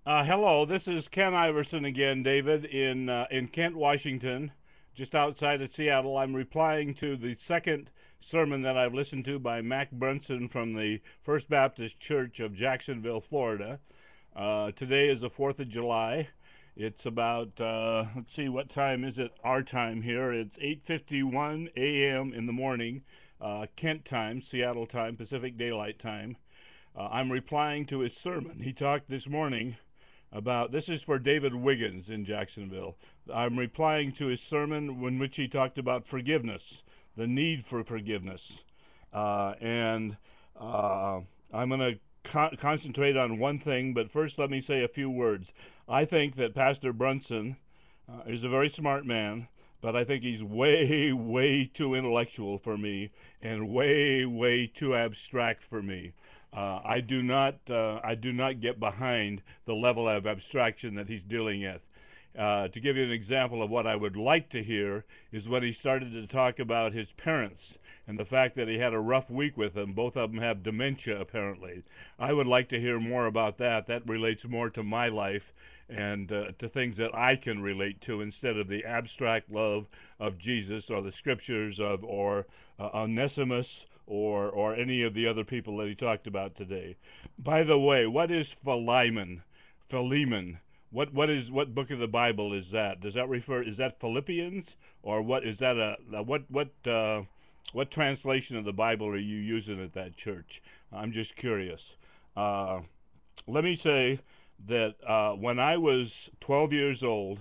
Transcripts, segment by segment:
Hello, this is Ken Iverson again, David, in Kent, Washington, just outside of Seattle. I'm replying to the second sermon that I've listened to by Mac Brunson from the First Baptist Church of Jacksonville, Florida. Today is the 4th of July. It's about let's see, what time is it? Our time here. It's 8:51 a.m. in the morning, Kent time, Seattle time, Pacific Daylight Time. I'm replying to his sermon. He talked this morning about this is for David Wiggins in Jacksonville. I'm replying to his sermon in which he talked about forgiveness, the need for forgiveness. And I'm going to concentrate on one thing, but first let me say a few words. I think that Pastor Brunson is a very smart man, but I think he's way, way too intellectual for me and way, way too abstract for me. I do not get behind the level of abstraction that he's dealing at. To give you an example of what I would like to hear is when he started to talk about his parents and the fact that he had a rough week with them. Both of them have dementia, apparently. I would like to hear more about that. That relates more to my life and to things that I can relate to instead of the abstract love of Jesus or the scriptures of or Onesimus or any of the other people that he talked about today. By the way, what is Philemon? Philemon. What book of the Bible is that? Does that refer? Is that Philippians or what is that what translation of the Bible are you using at that church? I'm just curious. Uh, Let me say that when I was 12 years old,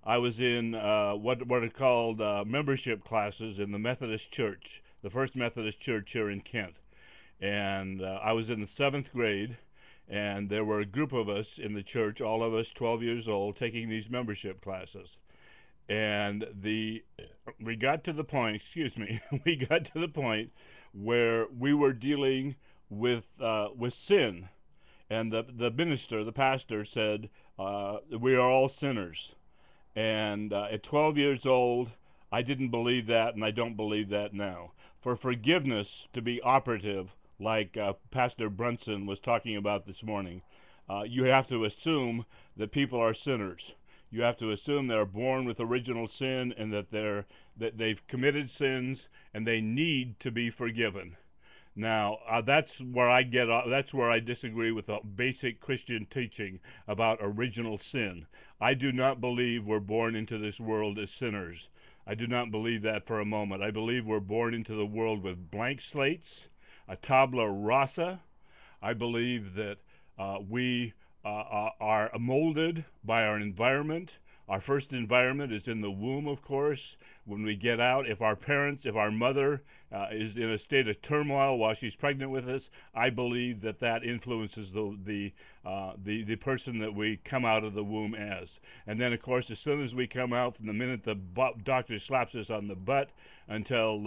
I was in what are called membership classes in the Methodist Church, the First Methodist Church here in Kent, and I was in the seventh grade, and there were a group of us in the church, all of us 12 years old, taking these membership classes. And we got to the point, excuse me, we got to the point where we were dealing with sin, and the minister, the pastor, said we are all sinners. And at 12 years old, I didn't believe that, and I don't believe that now. For forgiveness to be operative, like Pastor Brunson was talking about this morning, you have to assume that people are sinners. You have to assume they're born with original sin and that they've committed sins and they need to be forgiven. Now, that's where I get. That's where I disagree with the basic Christian teaching about original sin. I do not believe we're born into this world as sinners. I do not believe that for a moment. I believe we're born into the world with blank slates, a tabula rasa. I believe that we are molded by our environment. Our first environment is in the womb, of course. When we get out, if our mother is in a state of turmoil while she's pregnant with us, I believe that that influences the person that we come out of the womb as. And then, of course, as soon as we come out, from the minute the doctor slaps us on the butt until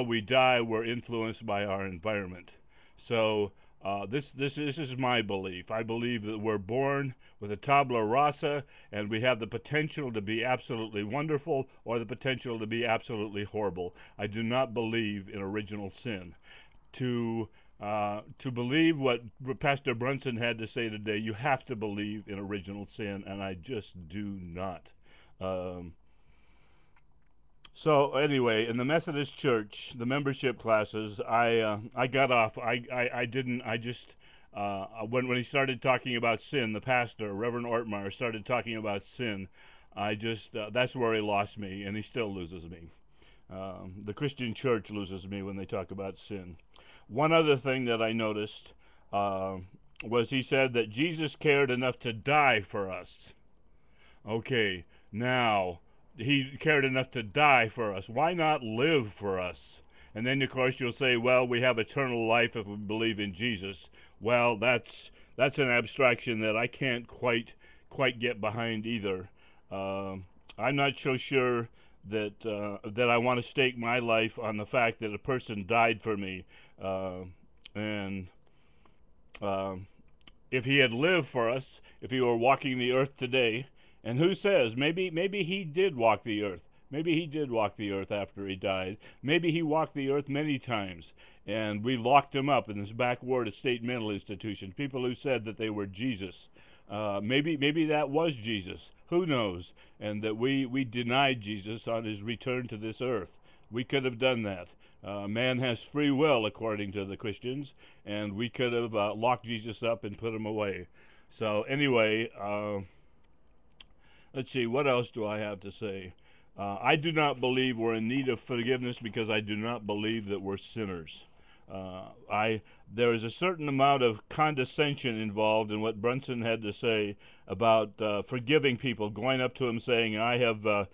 we die, we're influenced by our environment. So this is my belief. I believe that we're born with a tabula rasa, and we have the potential to be absolutely wonderful or the potential to be absolutely horrible. I do not believe in original sin. To believe what Pastor Brunson had to say today, you have to believe in original sin, and I just do not. Um, so anyway, in the Methodist Church, the membership classes, I got off. I didn't. I just when he started talking about sin, the pastor Reverend Ortmeyer started talking about sin. I just that's where he lost me, and he still loses me. The Christian church loses me when they talk about sin. One other thing that I noticed uh, was he said that Jesus cared enough to die for us. Okay, now he cared enough to die for us. Why not live for us? And then, of course, you'll say, well, we have eternal life if we believe in Jesus. Well, that's an abstraction that I can't quite get behind either. I'm not so sure that I want to stake my life on the fact that a person died for me, and um, if he had lived for us, if he were walking the earth today, and who says maybe he did walk the earth. Maybe he did walk the earth after he died. Maybe he walked the earth many times, and we locked him up in this backward state mental institution. People who said that they were Jesus. Maybe that was Jesus. Who knows? And that we denied Jesus on his return to this earth. We could have done that. Man has free will, according to the Christians, and we could have locked Jesus up and put him away. So anyway, let's see, what else do I have to say? I do not believe we're in need of forgiveness because I do not believe that we're sinners. There is a certain amount of condescension involved in what Brunson had to say about forgiving people, going up to him saying, I have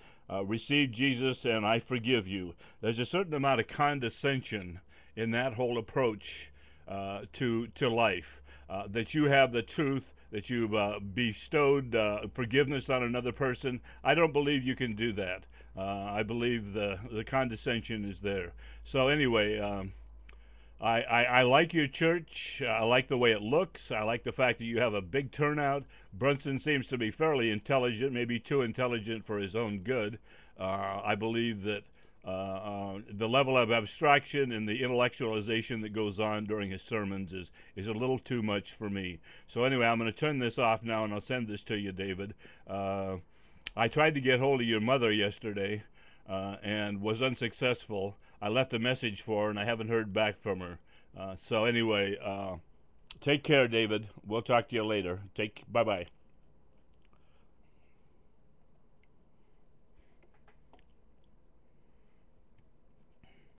received Jesus and I forgive you. There's a certain amount of condescension in that whole approach to life. That you have the truth, that you've bestowed forgiveness on another person. I don't believe you can do that. I believe the condescension is there. So anyway, I like your church. I like the way it looks. I like the fact that you have a big turnout. Brunson seems to be fairly intelligent, maybe too intelligent for his own good. I believe that the level of abstraction and the intellectualization that goes on during his sermons is a little too much for me. So anyway, I'm going to turn this off now, and I'll send this to you, David. I tried to get hold of your mother yesterday and was unsuccessful. I left a message for her, and I haven't heard back from her. So anyway, take care, David. We'll talk to you later. Bye-bye.